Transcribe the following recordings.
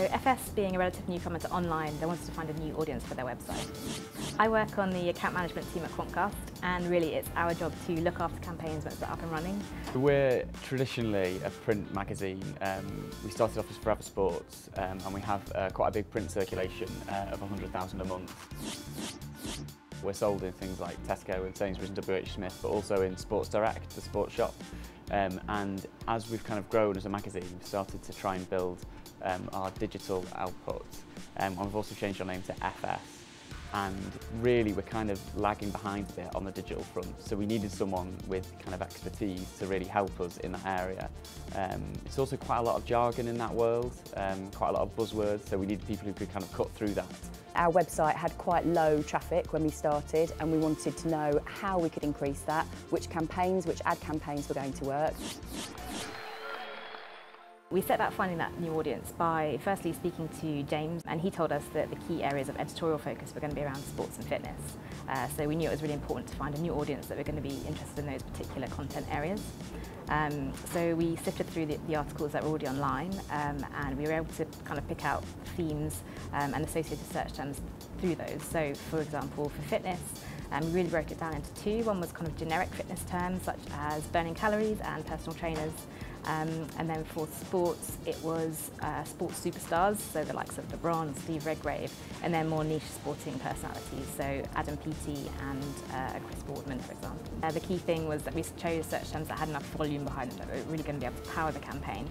FS, being a relative newcomer to online, they wanted to find a new audience for their website. I work on the account management team at Quantcast, and really it's our job to look after campaigns once they're up and running. We're traditionally a print magazine. We started off as Forever Sports, and we have quite a big print circulation of 100,000 a month. We're sold in things like Tesco and Sainsbury's and WH Smith, but also in Sports Direct, the sports shop. And as we've kind of grown as a magazine, we've started to try and build our digital output. And we've also changed our name to FS. And really we're kind of lagging behind a bit on the digital front, so we needed someone with kind of expertise to really help us in that area. It's also quite a lot of jargon in that world, quite a lot of buzzwords, so we needed people who could kind of cut through that. Our website had quite low traffic when we started, and we wanted to know how we could increase that, which ad campaigns were going to work. We set about finding that new audience by firstly speaking to James, and he told us that the key areas of editorial focus were going to be around sports and fitness. So we knew it was really important to find a new audience that were going to be interested in those particular content areas. So we sifted through the articles that were already online, and we were able to kind of pick out themes and associated search terms through those. So for example, for fitness, we really broke it down into two. One was kind of generic fitness terms such as burning calories and personal trainers. And then for sports, it was sports superstars, so the likes of LeBron, Steve Redgrave, and then more niche sporting personalities, so Adam Peaty and Chris Boardman, for example. The key thing was that we chose search terms that had enough volume behind them, that were really going to be able to power the campaign.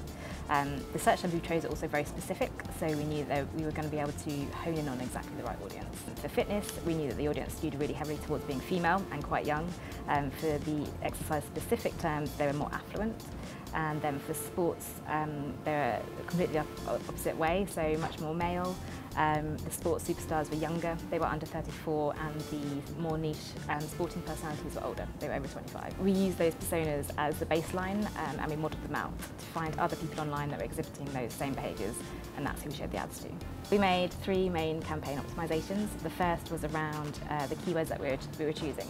The search terms we chose are also very specific, so we knew that we were going to be able to hone in on exactly the right audience. For fitness, we knew that the audience skewed really heavily towards being female and quite young. For the exercise-specific terms, they were more affluent. And then for sports, they're completely opposite way, so much more male. The sports superstars were younger, they were under 34, and the more niche sporting personalities were older, they were over 25. We used those personas as the baseline, and we modelled them out to find other people online that were exhibiting those same behaviours, and that's who we showed the ads to. We made three main campaign optimisations. The first was around the keywords that we were choosing.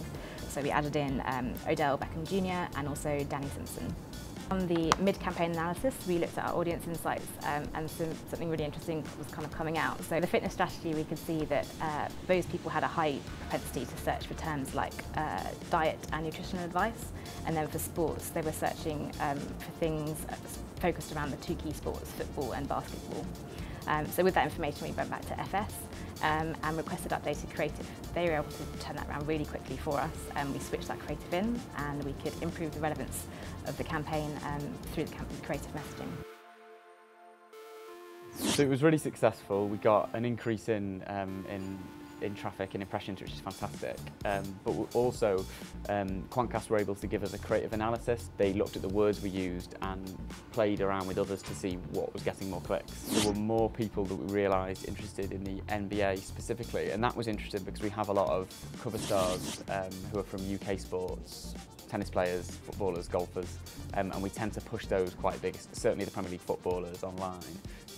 So we added in Odell Beckham Jr. and also Danny Simpson. On the mid-campaign analysis, we looked at our audience insights and something really interesting was kind of coming out. So the fitness strategy, we could see that those people had a high propensity to search for terms like diet and nutritional advice. And then for sports, they were searching for things focused around the two key sports, football and basketball. So with that information, we went back to FS and requested updated creative. They were able to turn that around really quickly for us, and we switched that creative in, and we could improve the relevance of the campaign through the creative messaging. So it was really successful. We got an increase in traffic and impressions, which is fantastic. But also, Quantcast were able to give us a creative analysis. They looked at the words we used and played around with others to see what was getting more clicks. There were more people that we realised interested in the NBA specifically, and that was interesting because we have a lot of cover stars who are from UK sports, tennis players, footballers, golfers, and we tend to push those quite big, certainly the Premier League footballers online.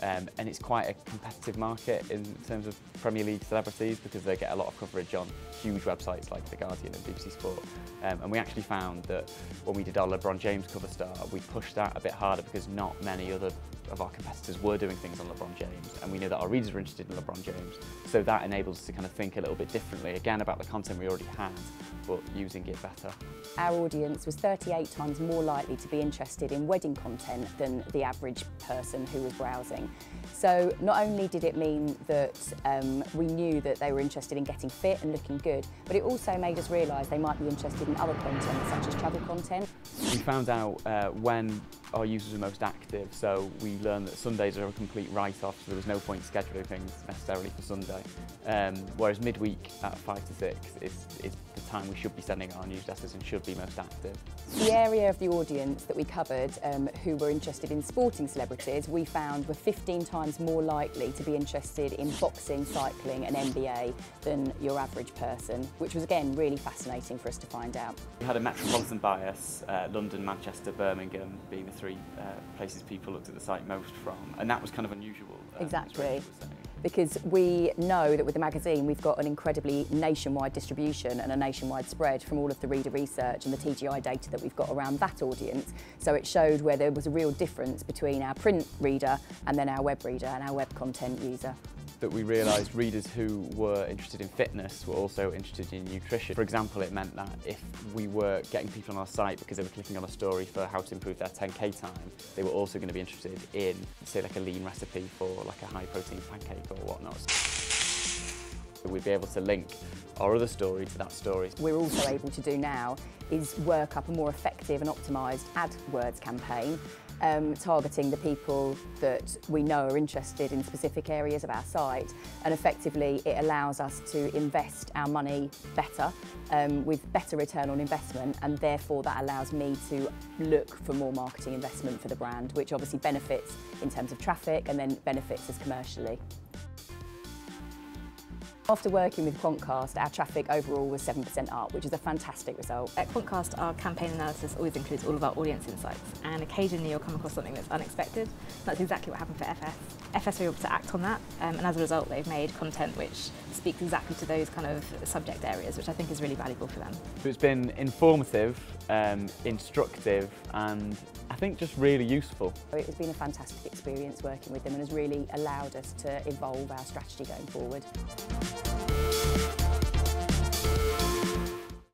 And it's quite a competitive market in terms of Premier League celebrities because they get a lot of coverage on huge websites like The Guardian and BBC Sport. And we actually found that when we did our LeBron James cover star, we pushed that a bit harder because not many other of our competitors were doing things on LeBron James, and we know that our readers were interested in LeBron James. So that enables us to kind of think a little bit differently, again, about the content we already had, but using it better. Our audience was 38 times more likely to be interested in wedding content than the average person who was browsing. So not only did it mean that we knew that they were interested in getting fit and looking good, but it also made us realise they might be interested in other content, such as travel content. We found out when our users are most active, so we learned that Sundays are a complete write-off, so there was no point scheduling things necessarily for Sunday. Whereas midweek at 5 to 6 is the time we should be sending our newsletters and should be most active. The area of the audience that we covered who were interested in sporting celebrities, we found were 15 times more likely to be interested in boxing, cycling and NBA than your average person, which was again really fascinating for us to find out. We had a metropolitan bias, London, Manchester, Birmingham being the three places people looked at the site most from, and that was kind of unusual. Exactly. because we know that with the magazine we've got an incredibly nationwide distribution and a nationwide spread from all of the reader research and the TGI data that we've got around that audience. So it showed where there was a real difference between our print reader and then our web reader and our web content user. That we realised readers who were interested in fitness were also interested in nutrition. For example, it meant that if we were getting people on our site because they were clicking on a story for how to improve their 10k time, they were also going to be interested in, say, like a lean recipe for like a high protein pancake or whatnot. We'd be able to link our other story to that story. We're also able to do now is work up a more effective and optimised AdWords campaign, targeting the people that we know are interested in specific areas of our site, and effectively it allows us to invest our money better with better return on investment, and therefore that allows me to look for more marketing investment for the brand, which obviously benefits in terms of traffic and then benefits us commercially. After working with Quantcast, our traffic overall was 7% up, which is a fantastic result. At Quantcast, our campaign analysis always includes all of our audience insights, and occasionally you'll come across something that's unexpected. That's exactly what happened for FS. FS were able to act on that, and as a result they've made content which speaks exactly to those kind of subject areas, which I think is really valuable for them. It's been informative, instructive, and I think just really useful. It's been a fantastic experience working with them and has really allowed us to evolve our strategy going forward.